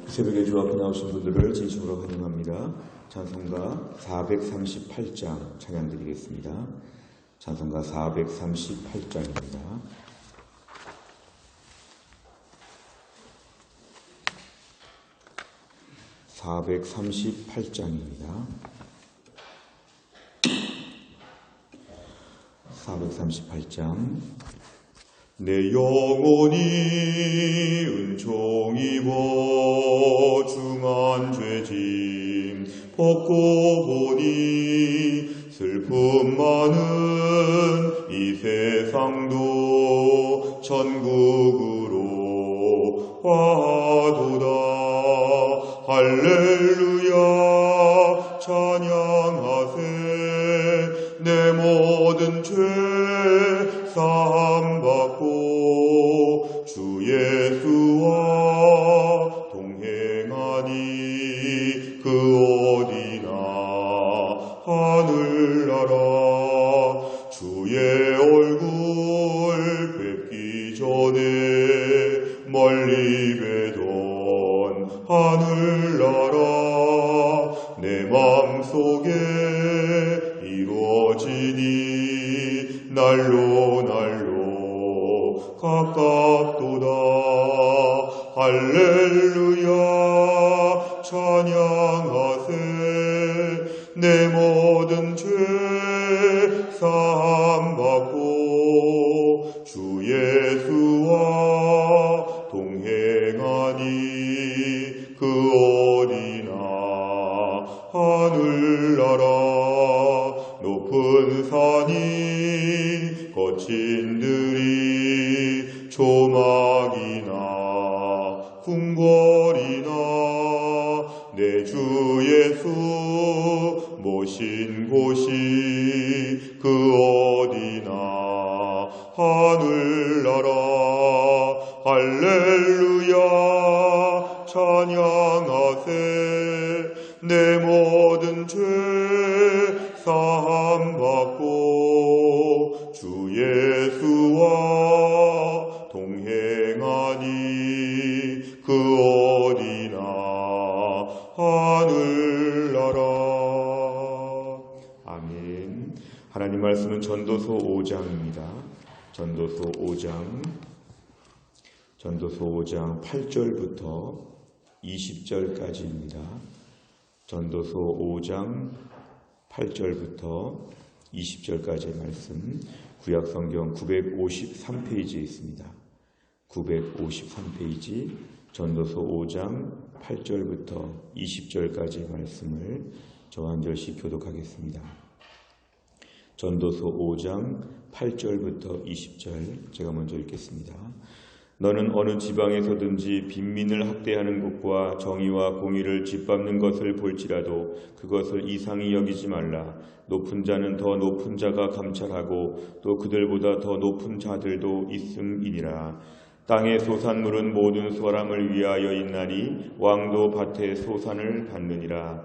새벽에 주 앞에 나오신 분들을 진심으로 환영합니다. 찬송가 438장 찬양 드리겠습니다. 찬송가 438장입니다. 내 영혼이 은총 입어 중한 죄짐 벗고 보니 슬픔 많은 이 세상도 천국으로 와도다. 할렐루야 찬양하세. 내 모든 죄 사함받고 주 예수와 동행하니 그 어디나 하늘나라. 주의 얼굴 뵙기 전에 멀리 뵈던 하늘나라. 내 맘속에 이루어지니 날로 가깝도다. 할렐루야 찬양하세. 내 모든 죄 사함받고 주 예수와 동행하니 그 어디나 하늘나라. 높은 산이 거친 들이 조막이나 궁궐이나 내 주 예수 모신 곳이 그 어디나 하늘나라. 할렐루야 찬양하세. 내 모든 죄 사함받고 주 예수와 동행하니 그 어디나 하늘나라. 아멘. 하나님 말씀은 전도서 5장입니다. 전도서 5장 8절부터 20절까지입니다. 전도서 5장 8절부터 20절까지의 말씀, 구약성경 953페이지에 있습니다. 953페이지 전도서 5장 8절부터 20절까지의 말씀을 저 한 절씩 교독하겠습니다. 전도서 5장 8절부터 20절 제가 먼저 읽겠습니다. 너는 어느 지방에서든지 빈민을 학대하는 것과 정의와 공의를 짓밟는 것을 볼지라도 그것을 이상히 여기지 말라. 높은 자는 더 높은 자가 감찰하고 또 그들보다 더 높은 자들도 있음이니라. 땅의 소산물은 모든 사람을 위하여 있나니 왕도 밭의 소산을 받느니라.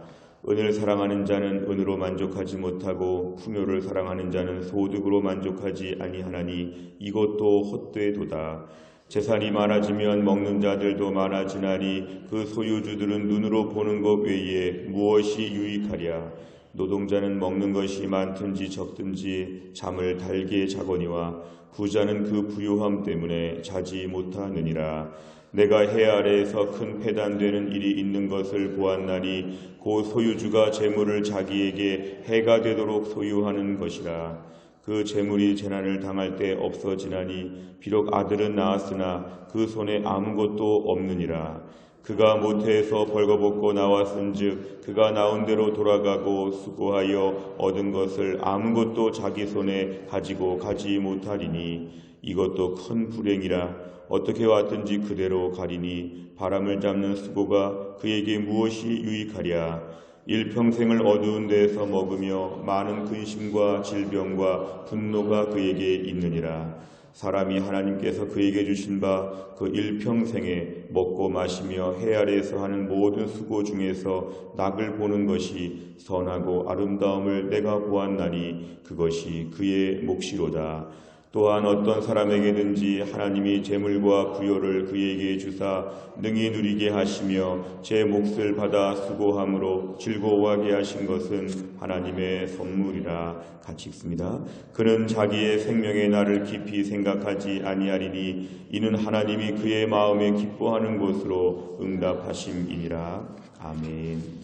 은을 사랑하는 자는 은으로 만족하지 못하고 풍요를 사랑하는 자는 소득으로 만족하지 아니하나니 이것도 헛되도다. 재산이 많아지면 먹는 자들도 많아지나니 그 소유주들은 눈으로 보는 것 외에 무엇이 유익하랴. 노동자는 먹는 것이 많든지 적든지 잠을 달게 자거니와 부자는 그 부유함 때문에 자지 못하느니라. 내가 해 아래에서 큰 패단되는 일이 있는 것을 보았나니 그 소유주가 재물을 자기에게 해가 되도록 소유하는 것이라. 그 재물이 재난을 당할 때 없어지나니 비록 아들은 낳았으나 그 손에 아무것도 없느니라. 그가 모태에서 벌거벗고 나왔은즉 그가 나온 대로 돌아가고 수고하여 얻은 것을 아무것도 자기 손에 가지고 가지 못하리니 이것도 큰 불행이라. 어떻게 왔든지 그대로 가리니 바람을 잡는 수고가 그에게 무엇이 유익하랴. 일평생을 어두운 데에서 먹으며 많은 근심과 질병과 분노가 그에게 있느니라. 사람이 하나님께서 그에게 주신 바 그 일평생에 먹고 마시며 해 아래에서 하는 모든 수고 중에서 낙을 보는 것이 선하고 아름다움을 내가 보았나니 그것이 그의 몫이로다. 또한 어떤 사람에게든지 하나님이 재물과 부요를 그에게 주사 능히 누리게 하시며 제 몫을 받아 수고함으로 즐거워하게 하신 것은 하나님의 선물이라. 같이 읽습니다. 그는 자기의 생명의 날을 깊이 생각하지 아니하리니 이는 하나님이 그의 마음에 기뻐하는 것으로 응답하심이니라. 아멘.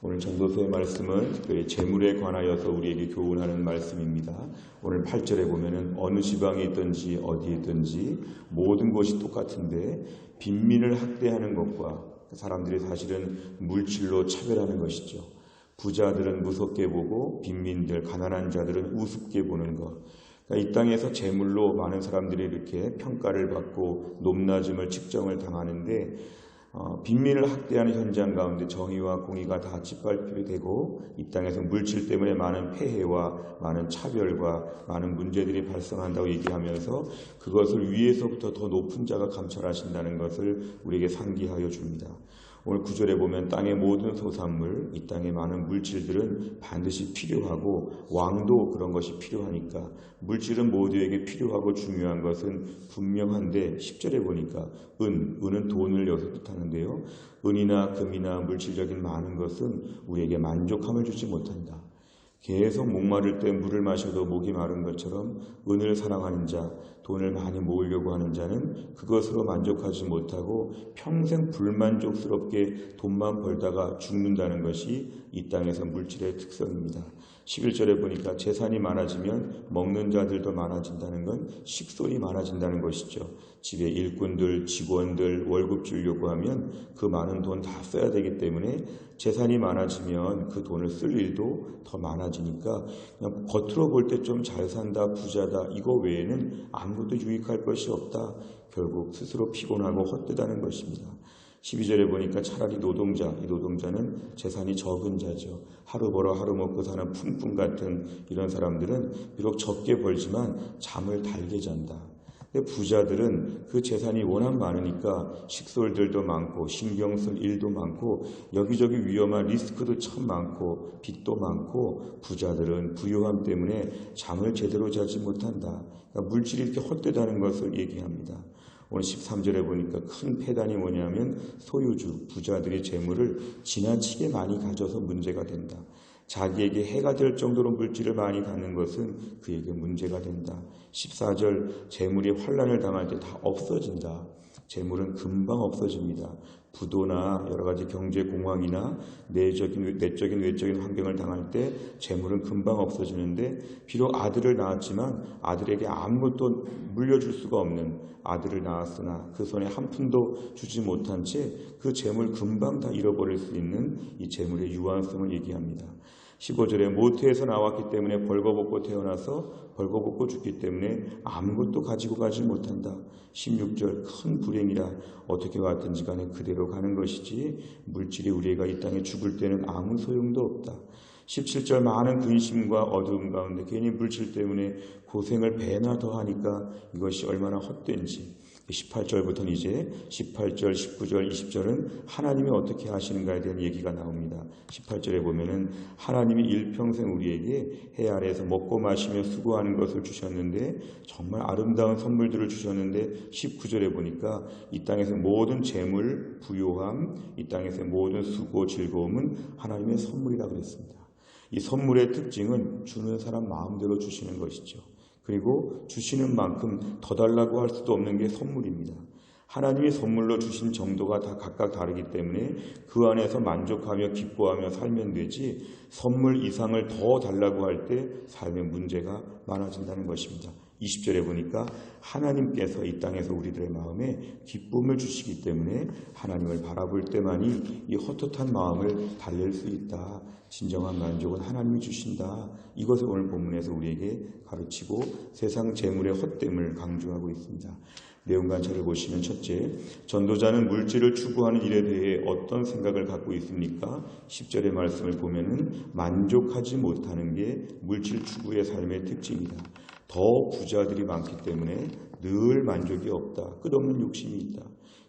오늘 전도서의 말씀은 특별히 재물에 관하여서 우리에게 교훈하는 말씀입니다. 오늘 8절에 보면은 어느 지방에 있든지 어디에 있든지 모든 것이 똑같은데 빈민을 학대하는 것과 사람들이 사실은 물질로 차별하는 것이죠. 부자들은 무섭게 보고 빈민들, 가난한 자들은 우습게 보는 것. 그러니까 이 땅에서 재물로 많은 사람들이 이렇게 평가를 받고 높낮음을 측정을 당하는데 빈민을 학대하는 현장 가운데 정의와 공의가 다 짓밟히게 되고 이 땅에서 물질 때문에 많은 폐해와 많은 차별과 많은 문제들이 발생한다고 얘기하면서 그것을 위에서부터 더 높은 자가 감찰하신다는 것을 우리에게 상기하여 줍니다. 오늘 9절에 보면 땅의 모든 소산물, 이 땅의 많은 물질들은 반드시 필요하고 왕도 그런 것이 필요하니까 물질은 모두에게 필요하고 중요한 것은 분명한데 10절에 보니까 은은 돈을 여기서 뜻하는데요. 은이나 금이나 물질적인 많은 것은 우리에게 만족함을 주지 못한다. 계속 목마를 때 물을 마셔도 목이 마른 것처럼 은을 사랑하는 자, 돈을 많이 모으려고 하는 자는 그것으로 만족하지 못하고 평생 불만족스럽게 돈만 벌다가 죽는다는 것이 이 땅에서 물질의 특성입니다. 11절에 보니까 재산이 많아지면 먹는 자들도 많아진다는 건 식솔이 많아진다는 것이죠. 집에 일꾼들, 직원들 월급 주려고 하면 그 많은 돈 다 써야 되기 때문에 재산이 많아지면 그 돈을 쓸 일도 더 많아지니까 그냥 겉으로 볼 때 좀 잘 산다, 부자다 이거 외에는 아무것도 유익할 것이 없다. 결국 스스로 피곤하고 헛되다는 것입니다. 12절에 보니까 차라리 노동자, 이 노동자는 재산이 적은 자죠. 하루 벌어 하루 먹고 사는 품꾼 같은 이런 사람들은 비록 적게 벌지만 잠을 달게 잔다. 근데 부자들은 그 재산이 워낙 많으니까 식솔들도 많고 신경 쓸 일도 많고 여기저기 위험한 리스크도 참 많고 빚도 많고 부자들은 부유함 때문에 잠을 제대로 자지 못한다. 그러니까 물질이 이렇게 헛되다는 것을 얘기합니다. 오늘 13절에 보니까 큰 폐단이 뭐냐면 소유주, 부자들이 재물을 지나치게 많이 가져서 문제가 된다. 자기에게 해가 될 정도로 물질을 많이 갖는 것은 그에게 문제가 된다. 14절 재물이 환난을 당할 때 다 없어진다. 재물은 금방 없어집니다. 부도나 여러 가지 경제 공황이나 내적인 외적인 환경을 당할 때 재물은 금방 없어지는데 비록 아들을 낳았지만 아들에게 아무것도 물려줄 수가 없는 아들을 낳았으나 그 손에 한 푼도 주지 못한 채 그 재물 금방 다 잃어버릴 수 있는 이 재물의 유한성을 얘기합니다. 15절에 모태에서 나왔기 때문에 벌거벗고 태어나서 벌거벗고 죽기 때문에 아무것도 가지고 가지 못한다. 16절 큰 불행이라 어떻게 왔든지 간에 그대로 가는 것이지 물질이 우리가 이 땅에 죽을 때는 아무 소용도 없다. 17절 많은 근심과 어두움 가운데 괜히 물질 때문에 고생을 배나 더 하니까 이것이 얼마나 헛된지 18절부터는 이제 18절, 19절, 20절은 하나님이 어떻게 하시는가에 대한 얘기가 나옵니다. 18절에 보면은 하나님이 일평생 우리에게 해 아래에서 먹고 마시며 수고하는 것을 주셨는데 정말 아름다운 선물들을 주셨는데 19절에 보니까 이 땅에서 모든 재물, 부요함, 이 땅에서 모든 수고, 즐거움은 하나님의 선물이라고 그랬습니다. 이 선물의 특징은 주는 사람 마음대로 주시는 것이죠. 그리고 주시는 만큼 더 달라고 할 수도 없는 게 선물입니다. 하나님이 선물로 주신 정도가 다 각각 다르기 때문에 그 안에서 만족하며 기뻐하며 살면 되지 선물 이상을 더 달라고 할 때 삶의 문제가 많아진다는 것입니다. 20절에 보니까 하나님께서 이 땅에서 우리들의 마음에 기쁨을 주시기 때문에 하나님을 바라볼 때만이 이 헛헛한 마음을 달랠 수 있다. 진정한 만족은 하나님이 주신다. 이것을 오늘 본문에서 우리에게 가르치고 세상 재물의 헛됨을 강조하고 있습니다. 내용 관찰을 보시면 첫째, 전도자는 물질을 추구하는 일에 대해 어떤 생각을 갖고 있습니까? 10절의 말씀을 보면은 만족하지 못하는 게 물질 추구의 삶의 특징이다. 더 부자들이 많기 때문에 늘 만족이 없다. 끝없는 욕심이 있다.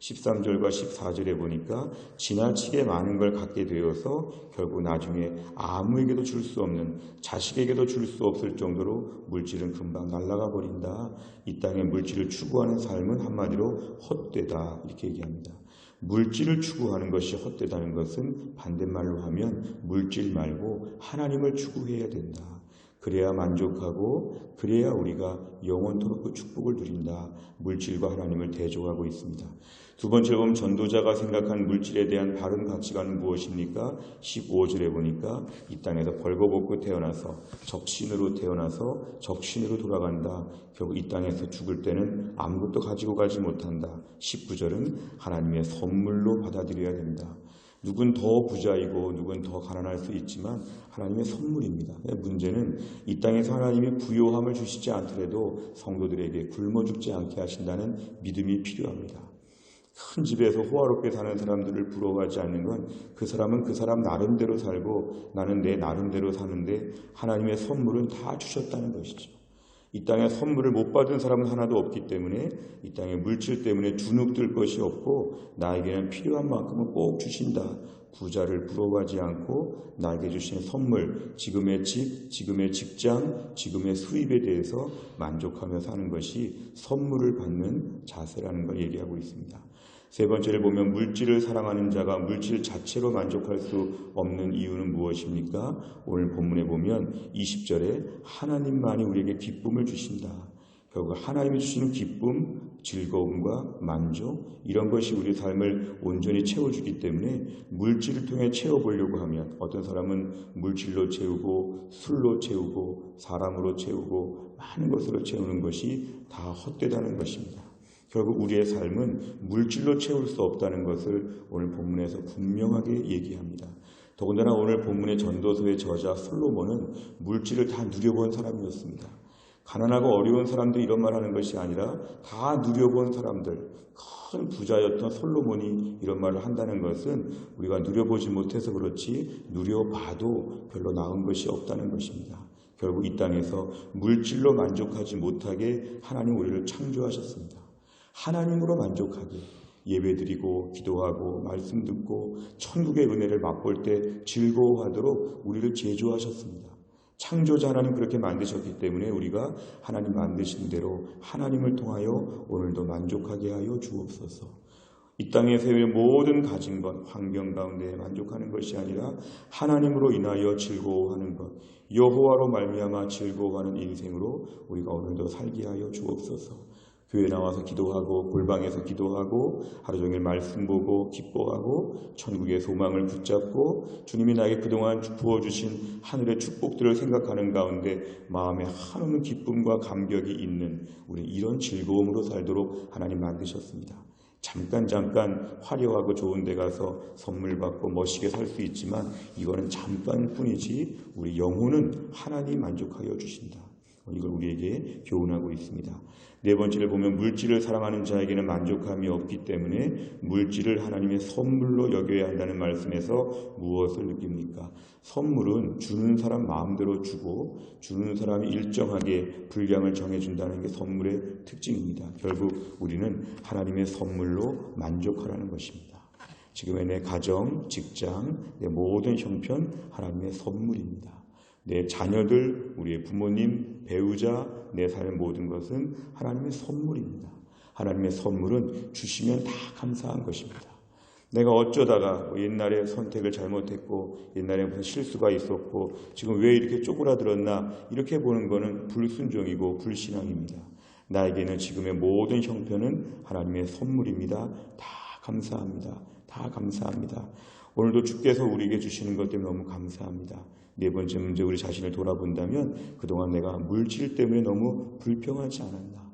13절과 14절에 보니까 지나치게 많은 걸 갖게 되어서 결국 나중에 아무에게도 줄 수 없는, 자식에게도 줄 수 없을 정도로 물질은 금방 날아가 버린다. 이 땅에 물질을 추구하는 삶은 한마디로 헛되다, 이렇게 얘기합니다. 물질을 추구하는 것이 헛되다는 것은 반대말로 하면 물질 말고 하나님을 추구해야 된다. 그래야 만족하고 그래야 우리가 영원토록 그 축복을 누린다. 물질과 하나님을 대조하고 있습니다. 두 번째로 보면 전도자가 생각한 물질에 대한 바른 가치관은 무엇입니까? 15절에 보니까 이 땅에서 벌거벗고 태어나서 적신으로 태어나서 적신으로 돌아간다. 결국 이 땅에서 죽을 때는 아무것도 가지고 가지 못한다. 19절은 하나님의 선물로 받아들여야 된다. 누군 더 부자이고 누군 더 가난할 수 있지만 하나님의 선물입니다. 문제는 이 땅에서 하나님이 부요함을 주시지 않더라도 성도들에게 굶어 죽지 않게 하신다는 믿음이 필요합니다. 큰 집에서 호화롭게 사는 사람들을 부러워하지 않는 건 그 사람은 그 사람 나름대로 살고 나는 내 나름대로 사는데 하나님의 선물은 다 주셨다는 것이죠. 이 땅에 선물을 못 받은 사람은 하나도 없기 때문에 이 땅에 물질 때문에 주눅들 것이 없고 나에게는 필요한 만큼은 꼭 주신다. 부자를 부러워하지 않고 나에게 주신 선물, 지금의 집, 지금의 직장, 지금의 수입에 대해서 만족하며 사는 것이 선물을 받는 자세라는 걸 얘기하고 있습니다. 세 번째를 보면 물질을 사랑하는 자가 물질 자체로 만족할 수 없는 이유는 무엇입니까? 오늘 본문에 보면 20절에 하나님만이 우리에게 기쁨을 주신다. 결국 하나님이 주시는 기쁨, 즐거움과 만족, 이런 것이 우리 삶을 온전히 채워주기 때문에 물질을 통해 채워보려고 하면 어떤 사람은 물질로 채우고 술로 채우고 사람으로 채우고 많은 것으로 채우는 것이 다 헛되다는 것입니다. 결국 우리의 삶은 물질로 채울 수 없다는 것을 오늘 본문에서 분명하게 얘기합니다. 더군다나 오늘 본문의 전도서의 저자 솔로몬은 물질을 다 누려본 사람이었습니다. 가난하고 어려운 사람들이 이런 말 하는 것이 아니라 다 누려본 사람들, 큰 부자였던 솔로몬이 이런 말을 한다는 것은 우리가 누려보지 못해서 그렇지 누려봐도 별로 나은 것이 없다는 것입니다. 결국 이 땅에서 물질로 만족하지 못하게 하나님 우리를 창조하셨습니다. 하나님으로 만족하게 예배드리고 기도하고 말씀 듣고 천국의 은혜를 맛볼 때 즐거워하도록 우리를 제조하셨습니다. 창조자 하나님 그렇게 만드셨기 때문에 우리가 하나님 만드신 대로 하나님을 통하여 오늘도 만족하게 하여 주옵소서. 이 땅에서의 모든 가진 것, 환경 가운데 만족하는 것이 아니라 하나님으로 인하여 즐거워하는 것, 여호와로 말미암아 즐거워하는 인생으로 우리가 오늘도 살게 하여 주옵소서. 교회 나와서 기도하고 골방에서 기도하고 하루 종일 말씀 보고 기뻐하고 천국의 소망을 붙잡고 주님이 나에게 그동안 부어주신 하늘의 축복들을 생각하는 가운데 마음에 한없는 기쁨과 감격이 있는 우리 이런 즐거움으로 살도록 하나님 만드셨습니다. 잠깐 화려하고 좋은 데 가서 선물 받고 멋있게 살 수 있지만 이거는 잠깐뿐이지 우리 영혼은 하나님 만족하여 주신다. 이걸 우리에게 교훈하고 있습니다. 네 번째를 보면 물질을 사랑하는 자에게는 만족함이 없기 때문에 물질을 하나님의 선물로 여겨야 한다는 말씀에서 무엇을 느낍니까? 선물은 주는 사람 마음대로 주고 주는 사람이 일정하게 분량을 정해준다는 게 선물의 특징입니다. 결국 우리는 하나님의 선물로 만족하라는 것입니다. 지금의 내 가정, 직장, 내 모든 형편 하나님의 선물입니다. 내 자녀들, 우리의 부모님, 배우자, 내 삶의 모든 것은 하나님의 선물입니다. 하나님의 선물은 주시면 다 감사한 것입니다. 내가 어쩌다가 옛날에 선택을 잘못했고 옛날에 무슨 실수가 있었고 지금 왜 이렇게 쪼그라들었나 이렇게 보는 것은 불순종이고 불신앙입니다. 나에게는 지금의 모든 형편은 하나님의 선물입니다. 다 감사합니다. 다 감사합니다. 오늘도 주께서 우리에게 주시는 것 때문에 너무 감사합니다. 네 번째 문제, 우리 자신을 돌아본다면 그동안 내가 물질 때문에 너무 불평하지 않았나?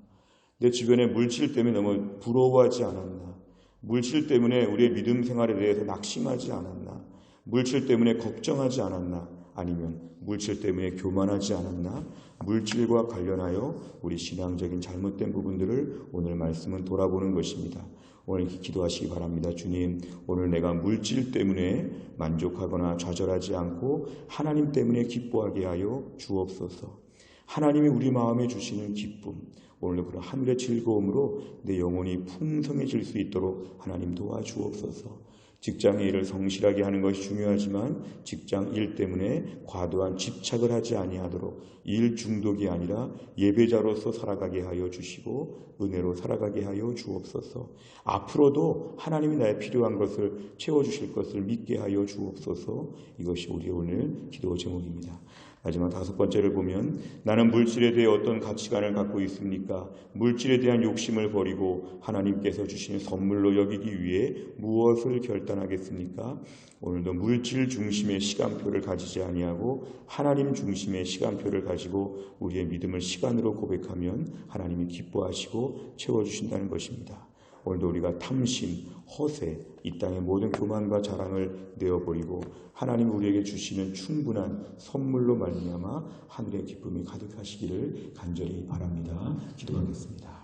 내 주변에 물질 때문에 너무 부러워하지 않았나? 물질 때문에 우리의 믿음 생활에 대해서 낙심하지 않았나? 물질 때문에 걱정하지 않았나? 아니면 물질 때문에 교만하지 않았나? 물질과 관련하여 우리 신앙적인 잘못된 부분들을 오늘 말씀은 돌아보는 것입니다. 오늘 기도하시기 바랍니다. 주님, 오늘 내가 물질 때문에 만족하거나 좌절하지 않고 하나님 때문에 기뻐하게 하여 주옵소서. 하나님이 우리 마음에 주시는 기쁨, 오늘도 그런 하늘의 즐거움으로 내 영혼이 풍성해질 수 있도록 하나님 도와주옵소서. 직장의 일을 성실하게 하는 것이 중요하지만 직장 일 때문에 과도한 집착을 하지 아니하도록 일 중독이 아니라 예배자로서 살아가게 하여 주시고 은혜로 살아가게 하여 주옵소서. 앞으로도 하나님이 나의 필요한 것을 채워주실 것을 믿게 하여 주옵소서. 이것이 우리의 오늘 기도 제목입니다. 마지막 5번째를 보면 나는 물질에 대해 어떤 가치관을 갖고 있습니까? 물질에 대한 욕심을 버리고 하나님께서 주시는 선물로 여기기 위해 무엇을 결단하겠습니까? 오늘도 물질 중심의 시간표를 가지지 아니하고 하나님 중심의 시간표를 가지고 우리의 믿음을 시간으로 고백하면 하나님이 기뻐하시고 채워주신다는 것입니다. 오늘도 우리가 탐심, 허세, 이 땅의 모든 교만과 자랑을 내어버리고 하나님 우리에게 주시는 충분한 선물로 말미암아 하늘의 기쁨이 가득하시기를 간절히 바랍니다. 기도하겠습니다.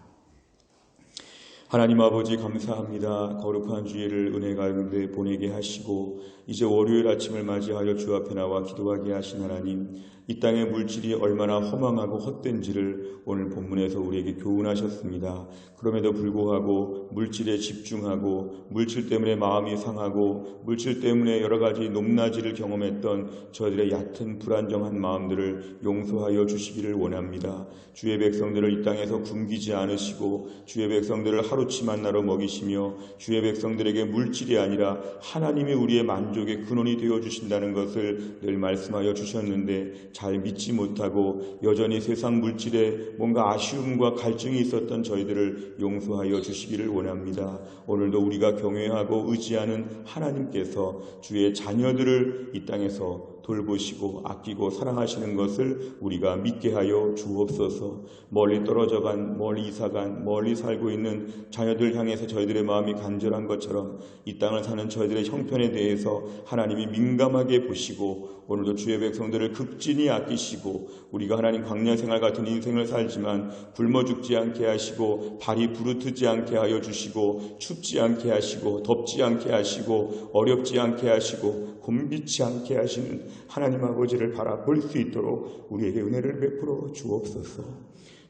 하나님 아버지 감사합니다. 거룩한 주일을 은혜 가운데 보내게 하시고 이제 월요일 아침을 맞이하여 주 앞에 나와 기도하게 하신 하나님, 이 땅의 물질이 얼마나 허망하고 헛된지를 오늘 본문에서 우리에게 교훈하셨습니다. 그럼에도 불구하고 물질에 집중하고 물질 때문에 마음이 상하고 물질 때문에 여러 가지 높낮이를 경험했던 저희들의 얕은 불안정한 마음들을 용서하여 주시기를 원합니다. 주의 백성들을 이 땅에서 굶기지 않으시고 주의 백성들을 하루치 만나러 먹이시며 주의 백성들에게 물질이 아니라 하나님이 우리의 만족의 근원이 되어주신다는 것을 늘 말씀하여 주셨는데 잘 믿지 못하고 여전히 세상 물질에 뭔가 아쉬움과 갈증이 있었던 저희들을 용서하여 주시기를 원합니다. 오늘도 우리가 경외하고 의지하는 하나님께서 주의 자녀들을 이 땅에서 돌보시고 아끼고 사랑하시는 것을 우리가 믿게 하여 주옵소서. 멀리 떨어져간, 멀리 이사간, 멀리 살고 있는 자녀들 향해서 저희들의 마음이 간절한 것처럼 이 땅을 사는 저희들의 형편에 대해서 하나님이 민감하게 보시고 오늘도 주의 백성들을 극진히 아끼시고 우리가 하나님 광야 생활 같은 인생을 살지만 굶어 죽지 않게 하시고 발이 부르트지 않게 하여 주시고 춥지 않게 하시고 덥지 않게 하시고 어렵지 않게 하시고 곤비치 않게 하시는 하나님 아버지를 바라볼 수 있도록 우리에게 은혜를 베풀어 주옵소서.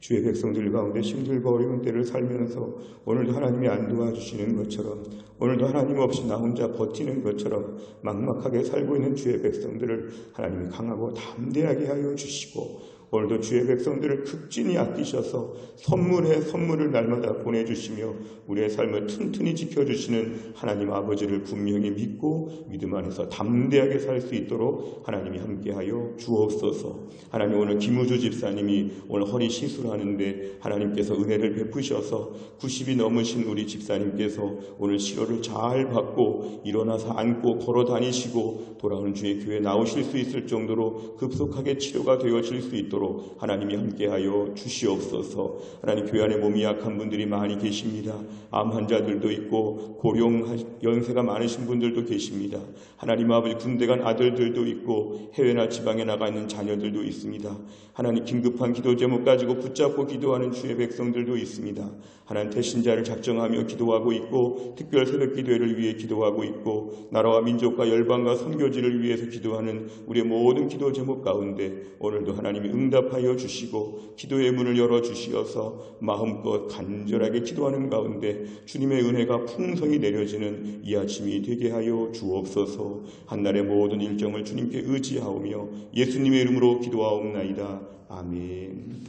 주의 백성들 가운데 힘들고 어려운 때를 살면서 오늘도 하나님이 안 도와주시는 것처럼 오늘도 하나님 없이 나 혼자 버티는 것처럼 막막하게 살고 있는 주의 백성들을 하나님이 강하고 담대하게 하여 주시고 오늘도 주의 백성들을 극진히 아끼셔서 선물을 날마다 보내주시며 우리의 삶을 튼튼히 지켜주시는 하나님 아버지를 분명히 믿고 믿음 안에서 담대하게 살 수 있도록 하나님이 함께하여 주옵소서. 하나님 오늘 김우주 집사님이 오늘 허리 시술하는데 하나님께서 은혜를 베푸셔서 90이 넘으신 우리 집사님께서 오늘 치료를 잘 받고 일어나서 앉고 걸어 다니시고 돌아오는 주의 교회에 나오실 수 있을 정도로 급속하게 치료가 되어질 수 있도록 하나님이 함께하여 주시옵소서. 하나님 교회 안에 몸이 약한 분들이 많이 계십니다. 암 환자들도 있고 고령 연세가 많으신 분들도 계십니다. 하나님 아버지 군대 간 아들들도 있고 해외나 지방에 나가 있는 자녀들도 있습니다. 하나님 긴급한 기도 제목 가지고 붙잡고 기도하는 주의 백성들도 있습니다. 하나님 대신자를 작정하며 기도하고 있고 특별 새벽 기도회를 위해 기도하고 있고 나라와 민족과 열방과 선교지를 위해서 기도하는 우리의 모든 기도 제목 가운데 오늘도 하나님이 응답하여 주시고 기도의 문을 열어주시어서 마음껏 간절하게 기도하는 가운데 주님의 은혜가 풍성히 내려지는 이 아침이 되게 하여 주옵소서. 한날의 모든 일정을 주님께 의지하오며 예수님의 이름으로 기도하옵나이다. 아멘.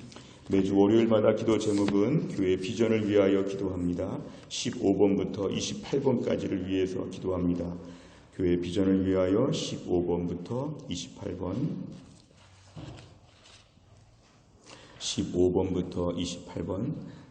매주 월요일마다 기도 제목은 교회 비전을 위하여 기도합니다. 15번부터 28번까지를 위해서 기도합니다. 교회 비전을 위하여 15번부터 28번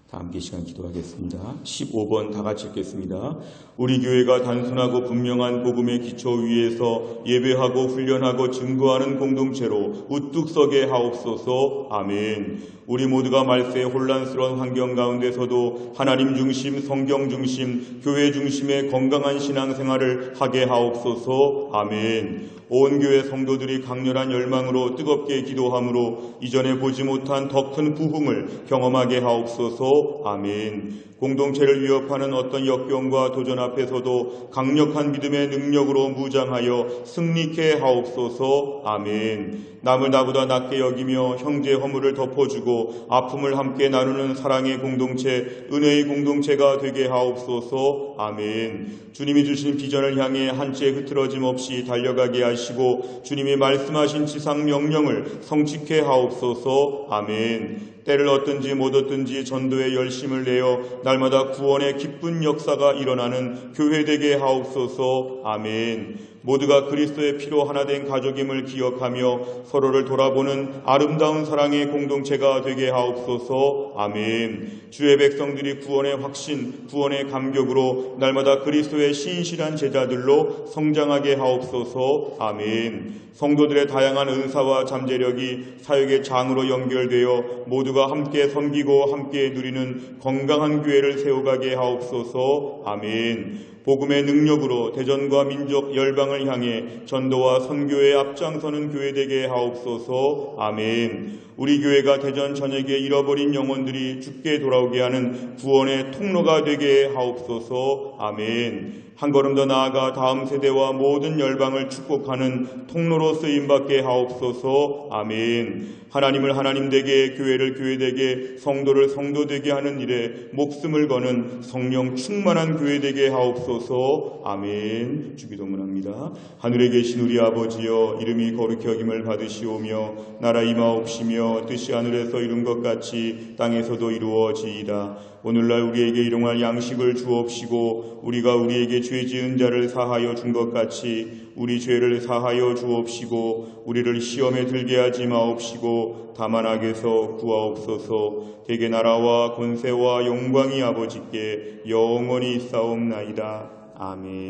다 함께 시간 기도하겠습니다. 15번 다 같이 읽겠습니다. 우리 교회가 단순하고 분명한 복음의 기초 위에서 예배하고 훈련하고 증거하는 공동체로 우뚝 서게 하옵소서. 아멘. 우리 모두가 말세의 혼란스러운 환경 가운데서도 하나님 중심, 성경 중심, 교회 중심의 건강한 신앙생활을 하게 하옵소서. 아멘. 온 교회 성도들이 강렬한 열망으로 뜨겁게 기도함으로 이전에 보지 못한 더 큰 부흥을 경험하게 하옵소서. 아멘. 공동체를 위협하는 어떤 역경과 도전 앞에서도 강력한 믿음의 능력으로 무장하여 승리케 하옵소서. 아멘. 남을 나보다 낮게 여기며 형제 허물을 덮어주고 아픔을 함께 나누는 사랑의 공동체, 은혜의 공동체가 되게 하옵소서. 아멘. 주님이 주신 비전을 향해 한치의 흐트러짐 없이 달려가게 하시고 주님이 말씀하신 지상 명령을 성취케 하옵소서. 아멘. 때를 얻든지 못 얻든지 전도에 열심을 내어 날마다 구원의 기쁜 역사가 일어나는 교회 되게 하옵소서. 아멘. 모두가 그리스도의 피로 하나 된 가족임을 기억하며 서로를 돌아보는 아름다운 사랑의 공동체가 되게 하옵소서. 아멘. 주의 백성들이 구원의 확신, 구원의 감격으로 날마다 그리스도의 신실한 제자들로 성장하게 하옵소서. 아멘. 성도들의 다양한 은사와 잠재력이 사역의 장으로 연결되어 모두가 함께 섬기고 함께 누리는 건강한 교회를 세워가게 하옵소서. 아멘. 복음의 능력으로 대전과 민족 열방을 향해 전도와 선교에 앞장서는 교회 되게 하옵소서. 아멘. 우리 교회가 대전 전역에 잃어버린 영혼들이 주께 돌아오게 하는 구원의 통로가 되게 하옵소서. 아멘. 한 걸음 더 나아가 다음 세대와 모든 열방을 축복하는 통로로 쓰임받게 하옵소서. 아멘. 하나님을 하나님 되게, 교회를 교회 되게, 성도를 성도 되게 하는 일에 목숨을 거는 성령 충만한 교회 되게 하옵소서. 아멘. 주기도문합니다. 하늘에 계신 우리 아버지여, 이름이 거룩히 여김을 받으시오며 나라 임하옵시며 뜻이 하늘에서 이룬 것 같이 땅에서도 이루어지이다. 오늘날 우리에게 일용할 양식을 주옵시고 우리가 우리에게 죄 지은 자를 사하여 준 것 같이 우리 죄를 사하여 주옵시고 우리를 시험에 들게 하지 마옵시고 다만 악에서 구하옵소서. 대개 나라와 권세와 영광이 아버지께 영원히 있사옵나이다. 아멘.